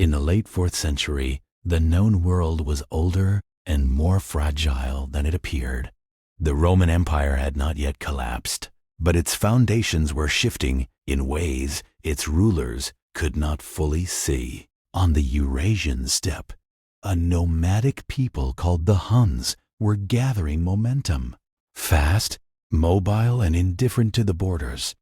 In the late 4th century, the known world was older and more fragile than it appeared. The Roman Empire had not yet collapsed, but its foundations were shifting in ways its rulers could not fully see. On the Eurasian steppe, a nomadic people called the Huns were gathering momentum. Fast, mobile, and indifferent to the borders,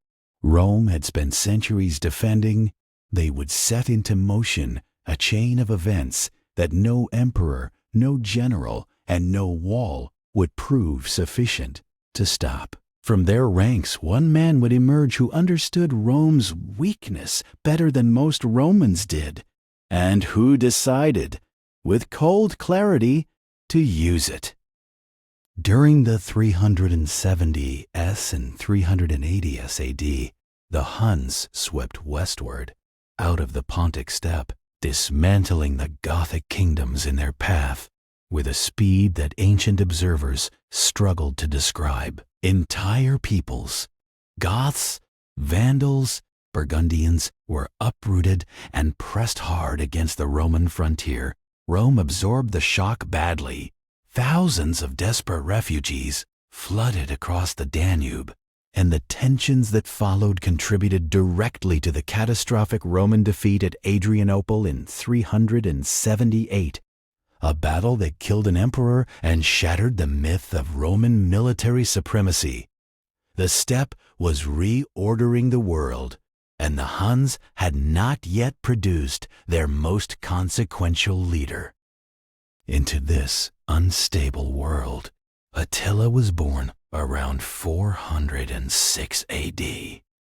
Rome had spent centuries defending. They would set into motion a chain of events that no emperor, no general, and no wall would prove sufficient to stop. From their ranks, one man would emerge who understood Rome's weakness better than most Romans did, and who decided, with cold clarity, to use it. During the 370 S and 380 S AD, the Huns swept westward, out of the Pontic steppe, dismantling the Gothic kingdoms in their path with a speed that ancient observers struggled to describe. Entire peoples, Goths, Vandals, Burgundians, were uprooted and pressed hard against the Roman frontier. Rome absorbed the shock badly. Thousands of desperate refugees flooded across the Danube, and the tensions that followed contributed directly to the catastrophic Roman defeat at Adrianople in 378, a battle that killed an emperor and shattered the myth of Roman military supremacy. The steppe was reordering the world, and the Huns had not yet produced their most consequential leader. Into this unstable world, Attila was born around 406 AD.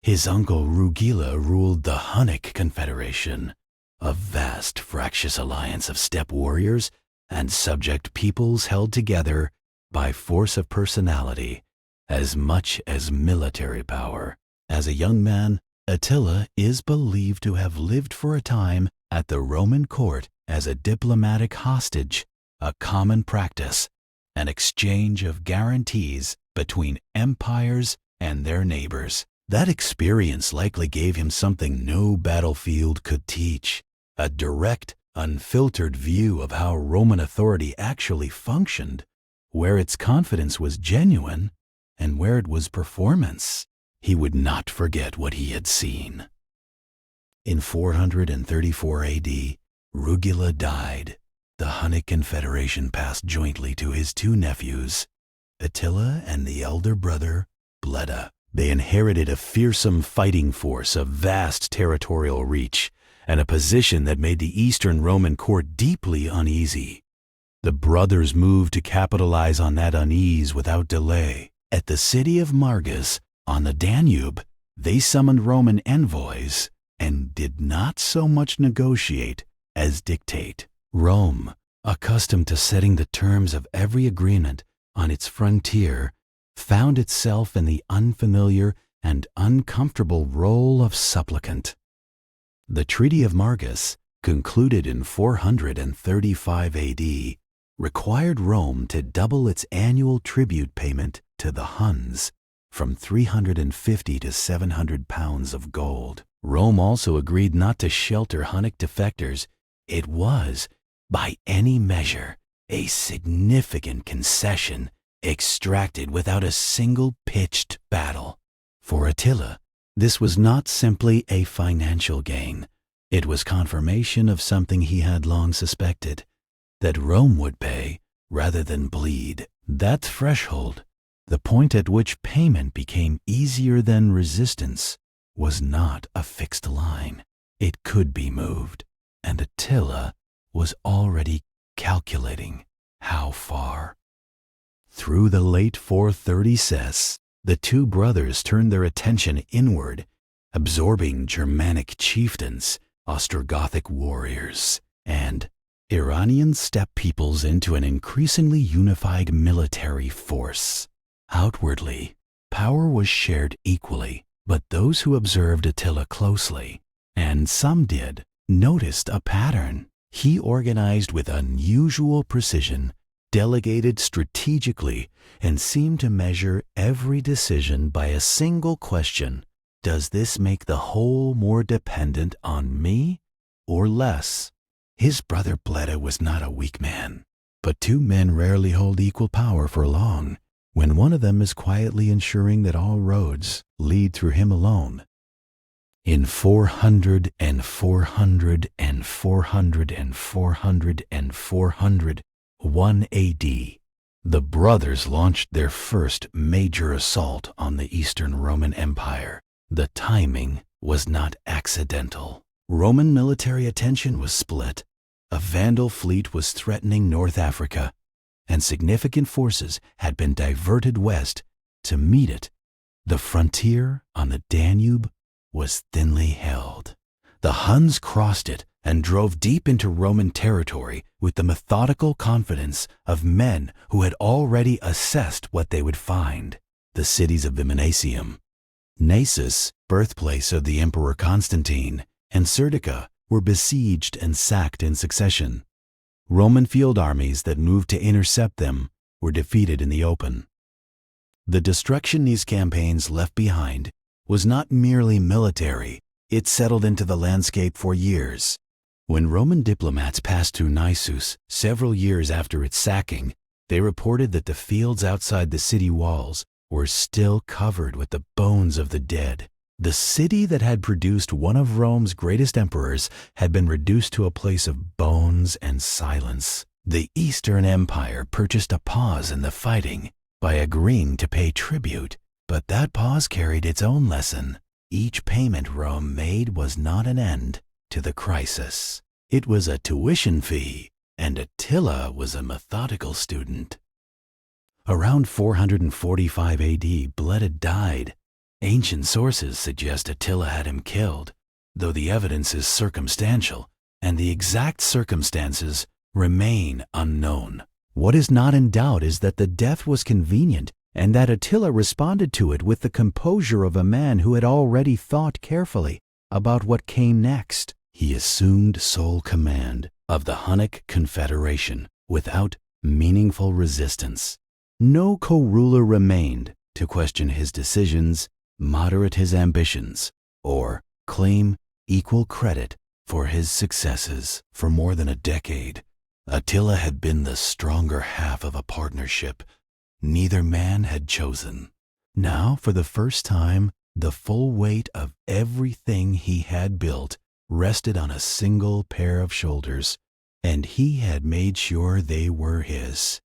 His uncle Rugila ruled the Hunnic Confederation, a vast fractious alliance of steppe warriors and subject peoples held together by force of personality as much as military power. As a young man, Attila is believed to have lived for a time at the Roman court as a diplomatic hostage, a common practice, an exchange of guarantees between empires and their neighbors. That experience likely gave him something no battlefield could teach, a direct, unfiltered view of how Roman authority actually functioned, where its confidence was genuine and where it was performance. He would not forget what he had seen. In 434 AD, Rugila died. The Hunnic Confederation passed jointly to his two nephews, Attila and the elder brother, Bleda. They inherited a fearsome fighting force of vast territorial reach and a position that made the Eastern Roman court deeply uneasy. The brothers moved to capitalize on that unease without delay. At the city of Margus, on the Danube, they summoned Roman envoys and did not so much negotiate as dictate. Rome, accustomed to setting the terms of every agreement on its frontier, found itself in the unfamiliar and uncomfortable role of supplicant. The Treaty of Margus, concluded in 435 AD, required Rome to double its annual tribute payment to the Huns, from 350 to 700 pounds of gold. Rome also agreed not to shelter Hunnic defectors. It was, by any measure, a significant concession extracted without a single pitched battle. For Attila, this was not simply a financial gain. It was confirmation of something he had long suspected, that Rome would pay rather than bleed. That threshold, the point at which payment became easier than resistance, was not a fixed line. It could be moved, and Attila was already calculating how far. Through the late 430s S, the two brothers turned their attention inward, absorbing Germanic chieftains, Ostrogothic warriors, and Iranian steppe peoples into an increasingly unified military force. Outwardly, power was shared equally, but those who observed Attila closely, and some did, noticed a pattern. He organized with unusual precision, delegated strategically, and seemed to measure every decision by a single question: does this make the whole more dependent on me or less? His brother Bleda was not a weak man, but two men rarely hold equal power for long, when one of them is quietly ensuring that all roads lead through him alone. In 400 and 400 and 400 and 400 and 401 AD, the brothers launched their first major assault on the Eastern Roman Empire. The timing was not accidental. Roman military attention was split. A Vandal fleet was threatening North Africa, and significant forces had been diverted west to meet it. The frontier on the Danube was thinly held. The Huns crossed it and drove deep into Roman territory with the methodical confidence of men who had already assessed what they would find. The cities of Viminacium, Naissus, birthplace of the Emperor Constantine, and Serdica were besieged and sacked in succession. Roman field armies that moved to intercept them were defeated in the open. The destruction these campaigns left behind was not merely military, it settled into the landscape for years. When Roman diplomats passed through Naissus several years after its sacking, they reported that the fields outside the city walls were still covered with the bones of the dead. The city that had produced one of Rome's greatest emperors had been reduced to a place of bones and silence. The Eastern Empire purchased a pause in the fighting by agreeing to pay tribute, but that pause carried its own lesson. Each payment Rome made was not an end to the crisis. It was a tuition fee, and Attila was a methodical student. Around 445 AD, Bleda died. Ancient sources suggest Attila had him killed, though the evidence is circumstantial, and the exact circumstances remain unknown. What is not in doubt is that the death was convenient, and that Attila responded to it with the composure of a man who had already thought carefully about what came next. He assumed sole command of the Hunnic Confederation without meaningful resistance. No co-ruler remained to question his decisions, moderate his ambitions, or claim equal credit for his successes. For more than a decade, Attila had been the stronger half of a partnership neither man had chosen. Now, for the first time, the full weight of everything he had built rested on a single pair of shoulders, and he had made sure they were his.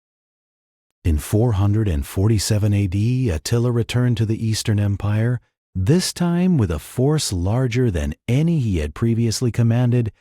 In 447 AD, Attila returned to the Eastern Empire, this time with a force larger than any he had previously commanded,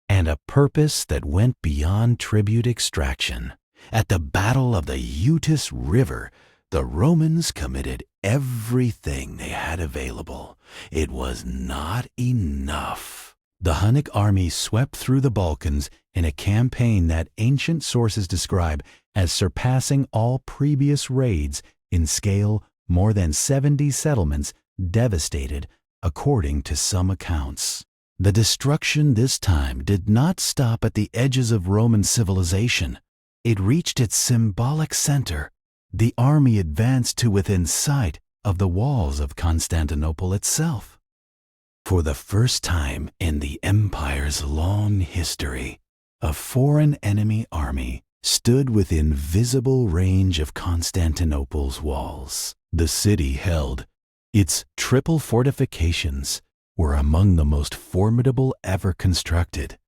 and a purpose that went beyond tribute extraction. At the Battle of the Utis River, the Romans committed everything they had available. It was not enough. The Hunnic army swept through the Balkans in a campaign that ancient sources describe as surpassing all previous raids in scale. More than 70 settlements devastated, according to some accounts. The destruction this time did not stop at the edges of Roman civilization. It reached its symbolic center. The army advanced to within sight of the walls of Constantinople itself. For the first time in the empire's long history, a foreign enemy army stood within visible range of Constantinople's walls. The city held. Its triple fortifications were among the most formidable ever constructed,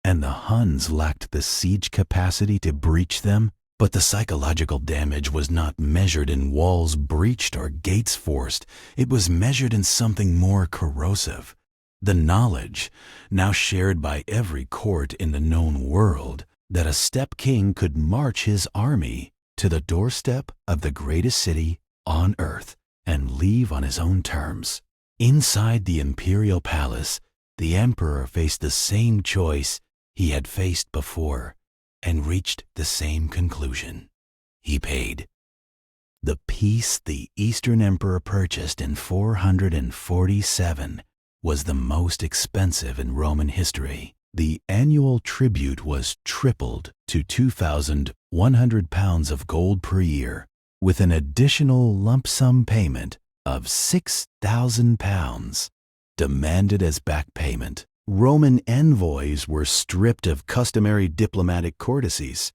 and the Huns lacked the siege capacity to breach them. But the psychological damage was not measured in walls breached or gates forced. It was measured in something more corrosive. The knowledge, now shared by every court in the known world, that a steppe king could march his army to the doorstep of the greatest city on earth and leave on his own terms. Inside the imperial palace, the emperor faced the same choice he had faced before, and reached the same conclusion. He paid. The peace the Eastern Emperor purchased in 447 was the most expensive in Roman history. The annual tribute was tripled to 2,100 pounds of gold per year, with an additional lump sum payment of 6,000 pounds demanded as back payment. Roman envoys were stripped of customary diplomatic courtesies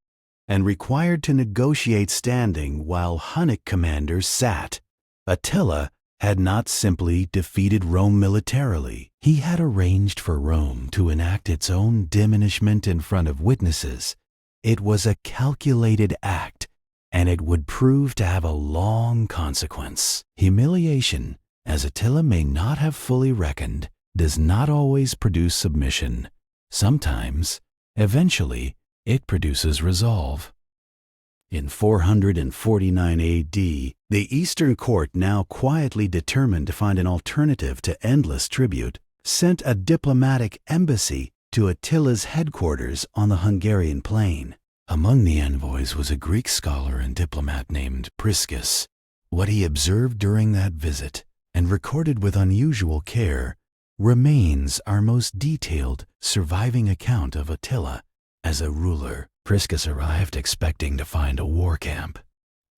and required to negotiate standing while Hunnic commanders sat. Attila had not simply defeated Rome militarily. He had arranged for Rome to enact its own diminishment in front of witnesses. It was a calculated act, and it would prove to have a long consequence. Humiliation, as Attila may not have fully reckoned, does not always produce submission. Sometimes, eventually, it produces resolve. In 449 AD, the Eastern Court, now quietly determined to find an alternative to endless tribute, sent a diplomatic embassy to Attila's headquarters on the Hungarian plain. Among the envoys was a Greek scholar and diplomat named Priscus. What he observed during that visit, and recorded with unusual care, remains our most detailed surviving account of Attila as a ruler. Priscus arrived expecting to find a war camp.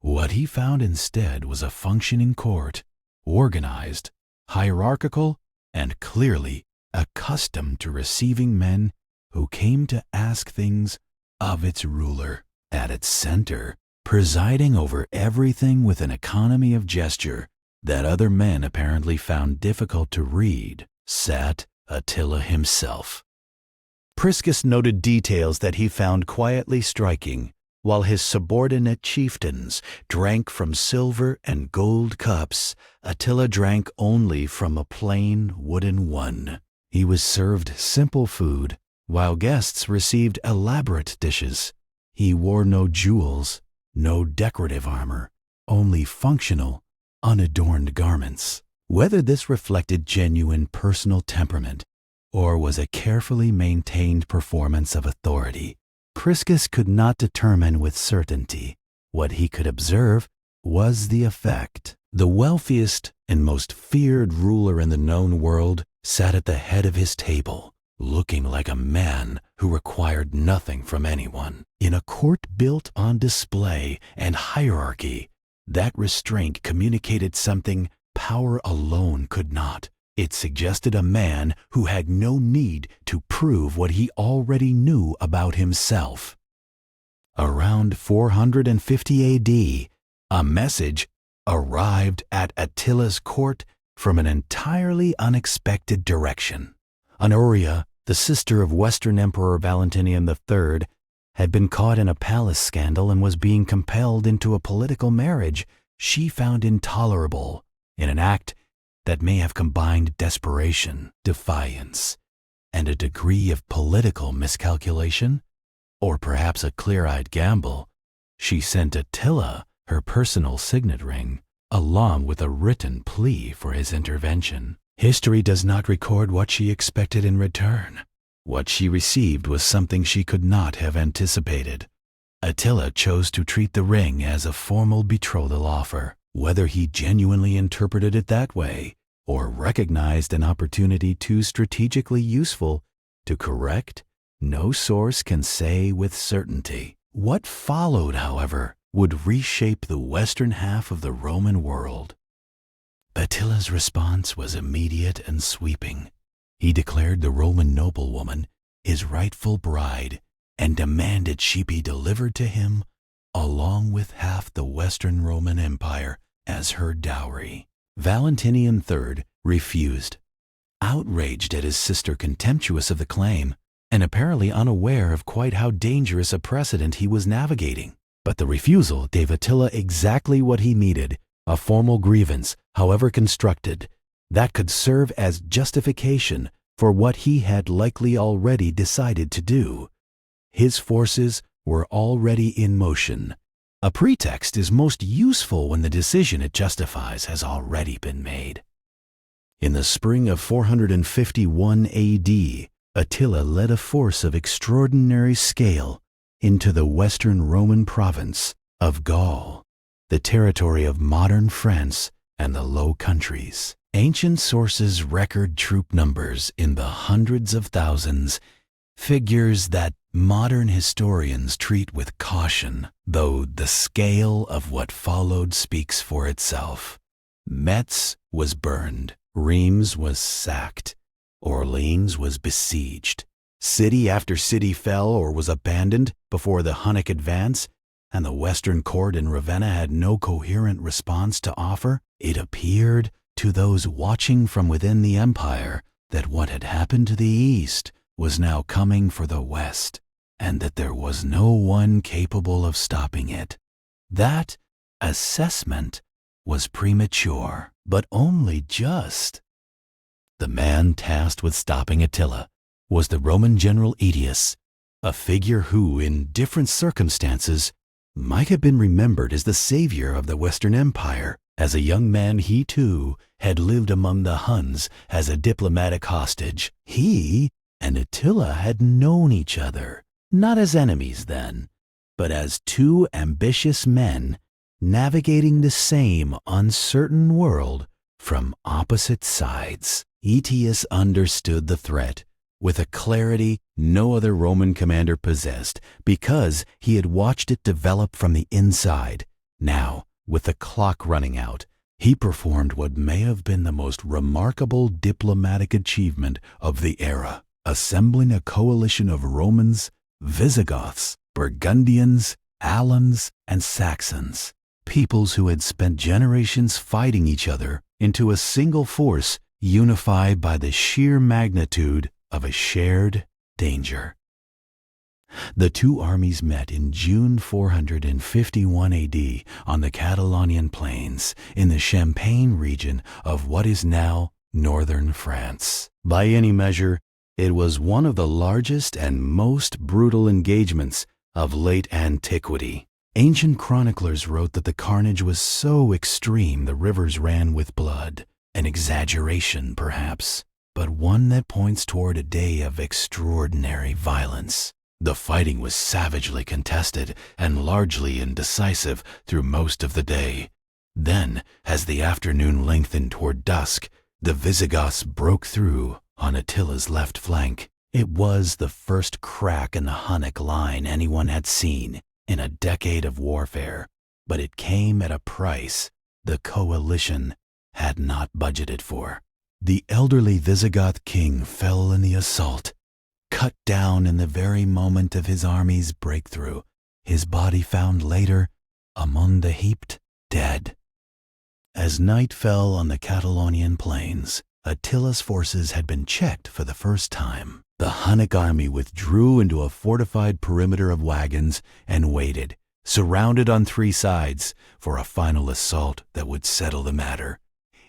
What he found instead was a functioning court, organized, hierarchical, and clearly accustomed to receiving men who came to ask things of its ruler. At its center, presiding over everything with an economy of gesture that other men apparently found difficult to read, sat Attila himself. Priscus noted details that he found quietly striking. While his subordinate chieftains drank from silver and gold cups, Attila drank only from a plain wooden one. He was served simple food, while guests received elaborate dishes. He wore no jewels, no decorative armor, only functional, unadorned garments. Whether this reflected genuine personal temperament or was a carefully maintained performance of authority, Priscus could not determine with certainty. What he could observe was the effect. The wealthiest and most feared ruler in the known world sat at the head of his table, looking like a man who required nothing from anyone. In a court built on display and hierarchy, that restraint communicated something power alone could not. It suggested a man who had no need to prove what he already knew about himself. Around 450 AD, a message arrived at Attila's court from an entirely unexpected direction. Honoria, the sister of Western Emperor Valentinian III, had been caught in a palace scandal and was being compelled into a political marriage she found intolerable, in an act that may have combined desperation, defiance, and a degree of political miscalculation, or perhaps a clear-eyed gamble. She sent Attila her personal signet ring, along with a written plea for his intervention. History does not record what she expected in return. What she received was something she could not have anticipated. Attila chose to treat the ring as a formal betrothal offer. Whether he genuinely interpreted it that way, or recognized an opportunity too strategically useful to correct, no source can say with certainty. What followed, however, would reshape the western half of the Roman world. Attila's response was immediate and sweeping. He declared the Roman noblewoman his rightful bride and demanded she be delivered to him along with half the Western Roman Empire as her dowry. Valentinian III refused, outraged at his sister contemptuous of the claim, and apparently unaware of quite how dangerous a precedent he was navigating. But the refusal gave Attila exactly what he needed, a formal grievance, however constructed, that could serve as justification for what he had likely already decided to do. His forces were already in motion. A pretext is most useful when the decision it justifies has already been made. In the spring of 451 AD, Attila led a force of extraordinary scale into the western Roman province of Gaul, the territory of modern France and the Low Countries. Ancient sources record troop numbers in the hundreds of thousands, figures that modern historians treat with caution, though the scale of what followed speaks for itself. Metz was burned, Reims was sacked, Orleans was besieged. City after city fell or was abandoned before the Hunnic advance, and the Western court in Ravenna had no coherent response to offer. It appeared to those watching from within the empire that what had happened to the East was now coming for the West, and that there was no one capable of stopping it. That assessment was premature, but only just. The man tasked with stopping Attila was the Roman general Aetius, a figure who, in different circumstances, might have been remembered as the savior of the Western Empire. As a young man, he too had lived among the Huns as a diplomatic hostage. He and Attila had known each other, not as enemies then, but as two ambitious men navigating the same uncertain world from opposite sides. Aetius understood the threat with a clarity no other Roman commander possessed, because he had watched it develop from the inside. Now, with the clock running out, he performed what may have been the most remarkable diplomatic achievement of the era, assembling a coalition of Romans, Visigoths, Burgundians, Alans, and Saxons, peoples who had spent generations fighting each other, into a single force unified by the sheer magnitude of a shared danger. The two armies met in June 451 AD on the Catalonian plains in the Champagne region of what is now northern France. By any measure, it was one of the largest and most brutal engagements of late antiquity. Ancient chroniclers wrote that the carnage was so extreme the rivers ran with blood. An exaggeration, perhaps, but one that points toward a day of extraordinary violence. The fighting was savagely contested and largely indecisive through most of the day. Then, as the afternoon lengthened toward dusk, the Visigoths broke through on Attila's left flank. It was the first crack in the Hunnic line anyone had seen in a decade of warfare, but it came at a price the coalition had not budgeted for. The elderly Visigoth king fell in the assault, cut down in the very moment of his army's breakthrough, his body found later among the heaped dead. As night fell on the Catalonian plains, Attila's forces had been checked for the first time. The Hunnic army withdrew into a fortified perimeter of wagons and waited, surrounded on three sides, for a final assault that would settle the matter.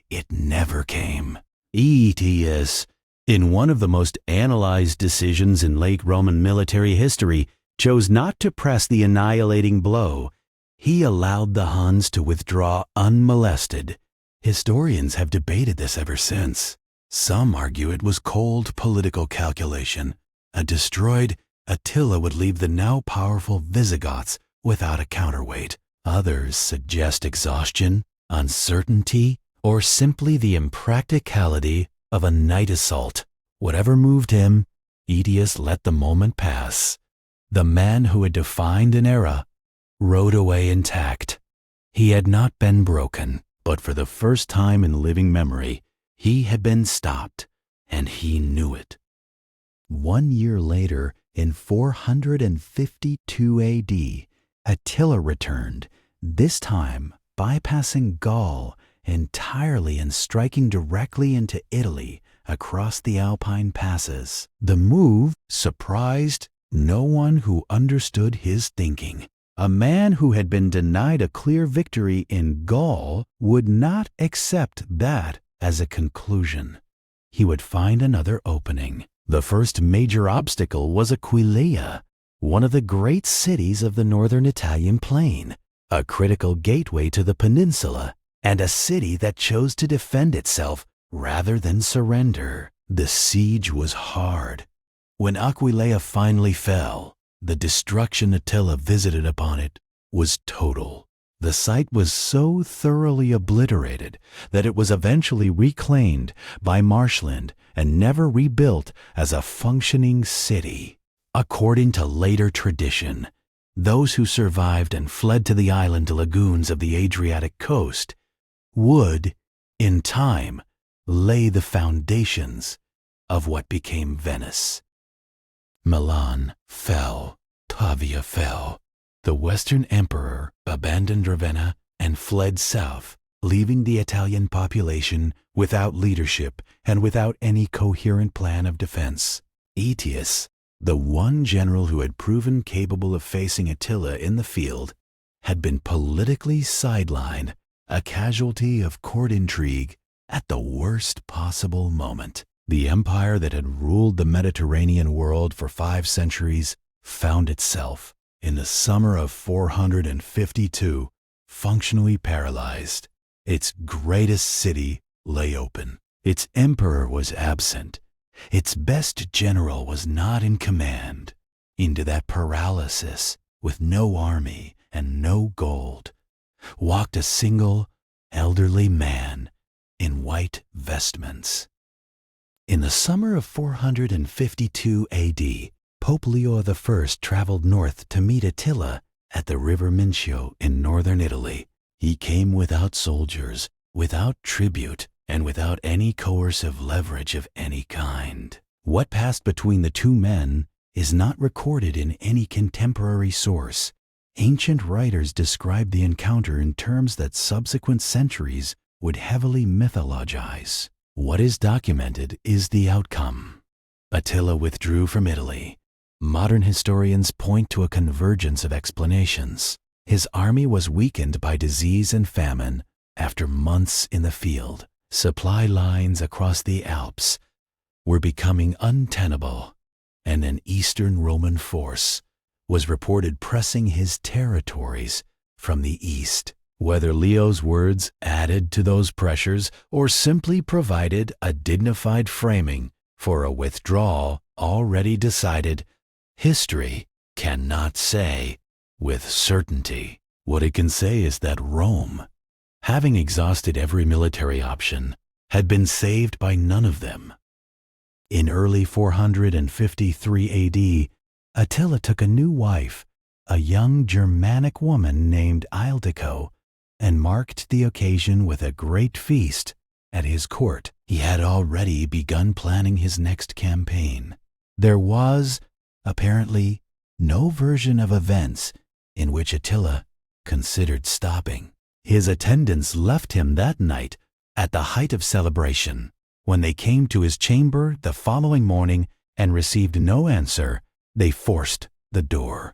It never came. Aetius, in one of the most analyzed decisions in late Roman military history, chose not to press the annihilating blow. He allowed the Huns to withdraw unmolested. Historians have debated this ever since. Some argue it was cold political calculation. A destroyed Attila would leave the now powerful Visigoths without a counterweight. Others suggest exhaustion, uncertainty, or simply the impracticality of a night assault. Whatever moved him, Aetius let the moment pass. The man who had defined an era rode away intact. He had not been broken, but for the first time in living memory, he had been stopped, and he knew it. 1 year later, in 452 AD, Attila returned, this time bypassing Gaul entirely and striking directly into Italy across the Alpine passes. The move surprised no one who understood his thinking. A man who had been denied a clear victory in Gaul would not accept that as a conclusion. He would find another opening. The first major obstacle was Aquileia, one of the great cities of the northern Italian plain, a critical gateway to the peninsula, and a city that chose to defend itself rather than surrender. The siege was hard. When Aquileia finally fell, the destruction Attila visited upon it was total. The site was so thoroughly obliterated that it was eventually reclaimed by marshland and never rebuilt as a functioning city. According to later tradition, those who survived and fled to the island lagoons of the Adriatic coast would, in time, lay the foundations of what became Venice. Milan fell, Pavia fell. The Western Emperor abandoned Ravenna and fled south, leaving the Italian population without leadership and without any coherent plan of defense. Aetius, the one general who had proven capable of facing Attila in the field, had been politically sidelined, a casualty of court intrigue at the worst possible moment. The empire that had ruled the Mediterranean world for 5 centuries found itself, in the summer of 452, functionally paralyzed. Its greatest city lay open. Its emperor was absent. Its best general was not in command. Into that paralysis, with no army and no gold, walked a single, elderly man in white vestments. In the summer of 452 AD, Pope Leo I traveled north to meet Attila at the river Mincio in northern Italy. He came without soldiers, without tribute, and without any coercive leverage of any kind. What passed between the two men is not recorded in any contemporary source. Ancient writers describe the encounter in terms that subsequent centuries would heavily mythologize. What is documented is the outcome. Attila withdrew from Italy. Modern historians point to a convergence of explanations. His army was weakened by disease and famine after months in the field. Supply lines across the Alps were becoming untenable, and an Eastern Roman force was reported pressing his territories from the east. Whether Leo's words added to those pressures or simply provided a dignified framing for a withdrawal already decided, history cannot say with certainty. What it can say is that Rome, having exhausted every military option, had been saved by none of them. In early 453 AD, Attila took a new wife, a young Germanic woman named Ildiko, and marked the occasion with a great feast at his court. He had already begun planning his next campaign. There was, apparently, no version of events in which Attila considered stopping. His attendants left him that night at the height of celebration. When they came to his chamber the following morning and received no answer, they forced the door.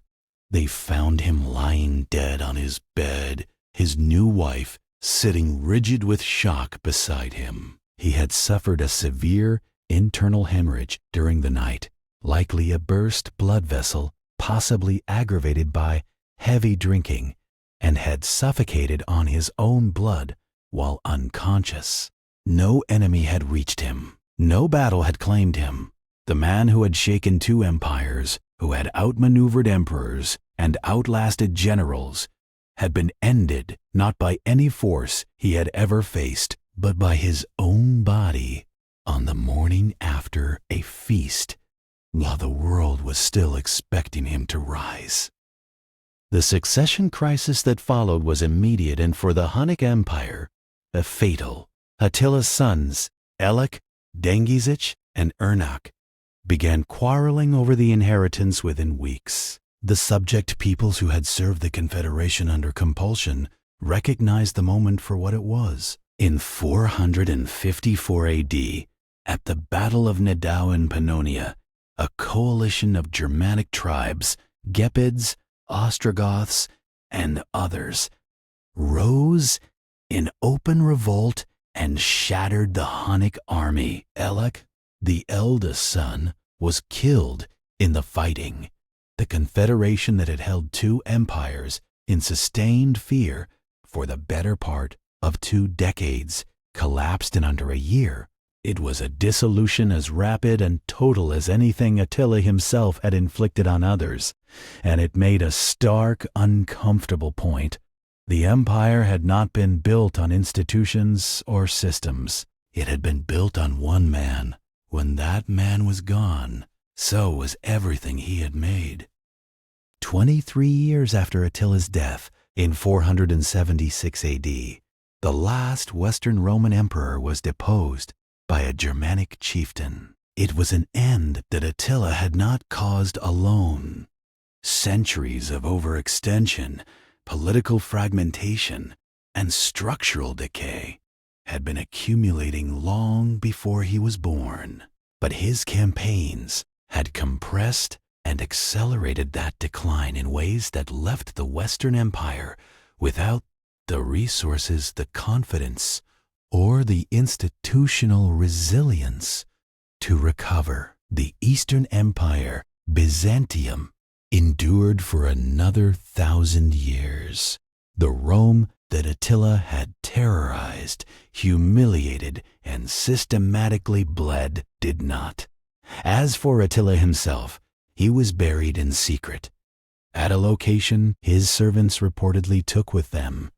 They found him lying dead on his bed, his new wife sitting rigid with shock beside him. He had suffered a severe internal hemorrhage during the night, likely a burst blood vessel, possibly aggravated by heavy drinking, and had suffocated on his own blood while unconscious. No enemy had reached him. No battle had claimed him. The man who had shaken 2 empires, who had outmaneuvered emperors and outlasted generals, had been ended not by any force he had ever faced, but by his own body on the morning after a feast, while the world was still expecting him to rise. The succession crisis that followed was immediate and for the Hunnic Empire, fatal. Attila's sons, Elik, Dengisich, and Ernak, began quarreling over the inheritance within weeks. The subject peoples who had served the Confederation under compulsion recognized the moment for what it was. In 454 AD, at the Battle of Nidau in Pannonia, a coalition of Germanic tribes, Gepids, Ostrogoths, and others, rose in open revolt and shattered the Hunnic army. Elik, the eldest son, was killed in the fighting. The confederation that had held 2 empires in sustained fear for the better part of 2 decades collapsed in under a year. It was a dissolution as rapid and total as anything Attila himself had inflicted on others, and it made a stark, uncomfortable point. The empire had not been built on institutions or systems. It had been built on one man. When that man was gone, so was everything he had made. 23 years after Attila's death, in 476 AD, the last Western Roman emperor was deposed by a Germanic chieftain. It was an end that Attila had not caused alone. Centuries of overextension, political fragmentation, and structural decay had been accumulating long before he was born. But his campaigns had compressed and accelerated that decline in ways that left the Western Empire without the resources, the confidence, or the institutional resilience to recover. The Eastern Empire, Byzantium, endured for another 1,000 years. The Rome that Attila had terrorized, humiliated, and systematically bled did not. As for Attila himself, he was buried in secret, at a location his servants reportedly took with them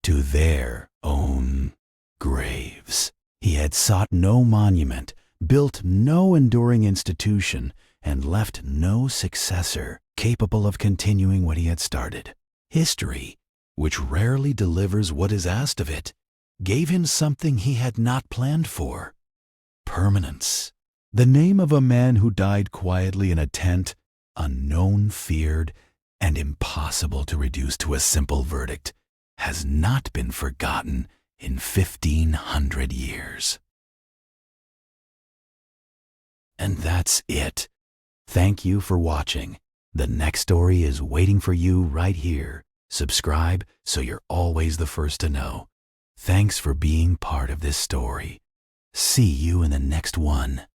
to their own graves. He had sought no monument, built no enduring institution, and left no successor capable of continuing what he had started. History, which rarely delivers what is asked of it, gave him something he had not planned for: permanence. The name of a man who died quietly in a tent, unknown, feared, and impossible to reduce to a simple verdict, has not been forgotten in 1,500 years. And that's it. Thank you for watching. The next story is waiting for you right here. Subscribe so you're always the first to know. Thanks for being part of this story. See you in the next one.